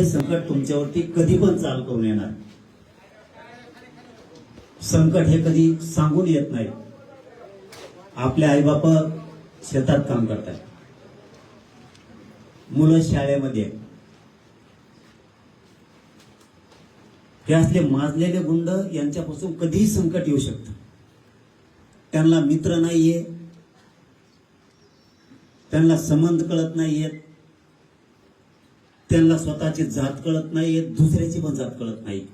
संकट तुमच्यावरती कधी पण चाल करून येणार. संकट हे कधी सांगून येत नाही. आपले आईबाप शेतात काम करतात, मुलं शाळेमध्ये, हे असले माजलेले गुंड यांच्यापासून कधीही संकट येऊ शकतं. त्यांना मित्र नाहीये, त्यांना संबंध कळत नाहीयेत, त्यांना स्वतःची जात कळत नाहीये, दुसऱ्याची पण जात कळत नाही.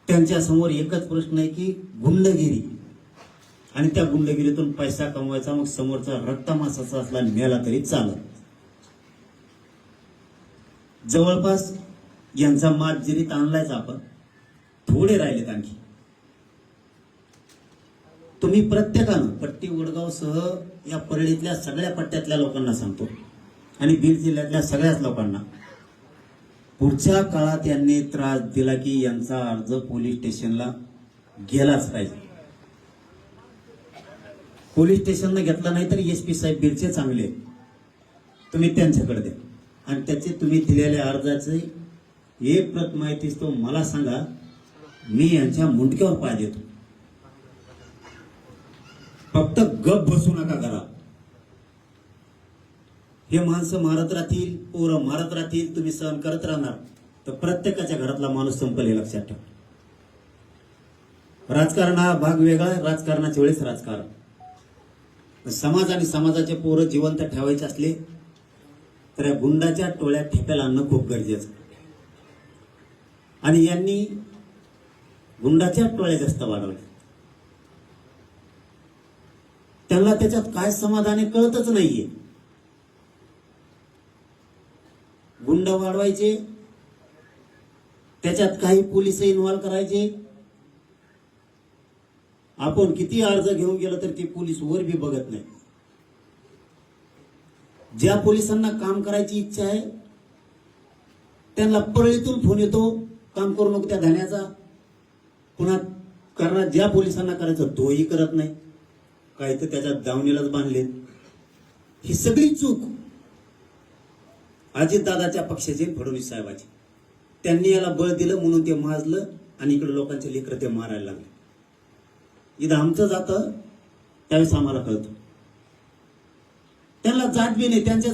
त्यांच्या समोर एकच प्रश्न आहे की गुंडगिरी, आणि त्या गुंडगिरीतून पैसा कमवायचा. मग समोरचा रक्तमांसाचा असला मेला तरी चालत. जवळपास यांचा मात जिरीत आणलायच आपण, थोडे राहिलेत आणखी. तुम्ही प्रत्येकानं पट्टी वडगाव सह या परळीतल्या सगळ्या पट्ट्यातल्या लोकांना सांगतो, आणि बीड जिल्ह्यातल्या सगळ्याच लोकांना, पुढच्या काळात यांनी त्रास दिला की यांचा अर्ज पोलीस स्टेशनला गेलाच पाहिजे. पोलीस स्टेशनला घेतला नाही तर एसपी साहेब बीडचे चांगले, तुम्ही त्यांच्याकडे द्या, आणि त्याचे तुम्ही दिलेल्या अर्जाचे एक प्रत माहितीच तो मला सांगा, मी यांच्या मुंडक्यावर पाय देतो. फक्त गप बसू नका करा. हे माणसं मारत राहतील, पोरं मारत राहतील, तुम्ही सहन करत राहणार, तर प्रत्येकाच्या घरातला माणूस संपल हे लक्षात ठेवा. राजकारण हा भाग वेगळा आहे, राजकारणाच्या वेळेस राजकारण. समाज आणि समाजाचे पोरं जिवंत ठेवायचे असले तर या गुंडाच्या टोळ्या ठेप्याला आणणं खूप गरजेचं. आणि यांनी गुंडाच्या टोळ्या जास्त वाढवल्या. त्यांना त्याच्यात काय समाधान आहे कळतच नाहीये. गुंड वाढवायचे, त्याच्यात काही पोलिस इन्व्हॉल्व करायचे. आपण किती अर्ज घेऊन गेलो तर ते पोलीस वर बी बघत नाही. ज्या पोलिसांना काम करायची इच्छा आहे त्यांना परळीतून फोन येतो, काम करू नको त्या धान्याचा. पुन्हा करणार ज्या पोलिसांना करायचं तोही करत नाही, काही तर त्याच्यात दावणीलाच बांधले. ही सगळी चूक अजितदादाच्या पक्षाचे, फडणवीस साहेबाची. त्यांनी याला बळ दिलं म्हणून ते माजलं, आणि इकडे लोकांचे लेकरं ते मारायला लागले. इथं आमचं जातं त्यावेळेस आम्हाला कळतं. त्यांना जात बी नाही, त्यांच्या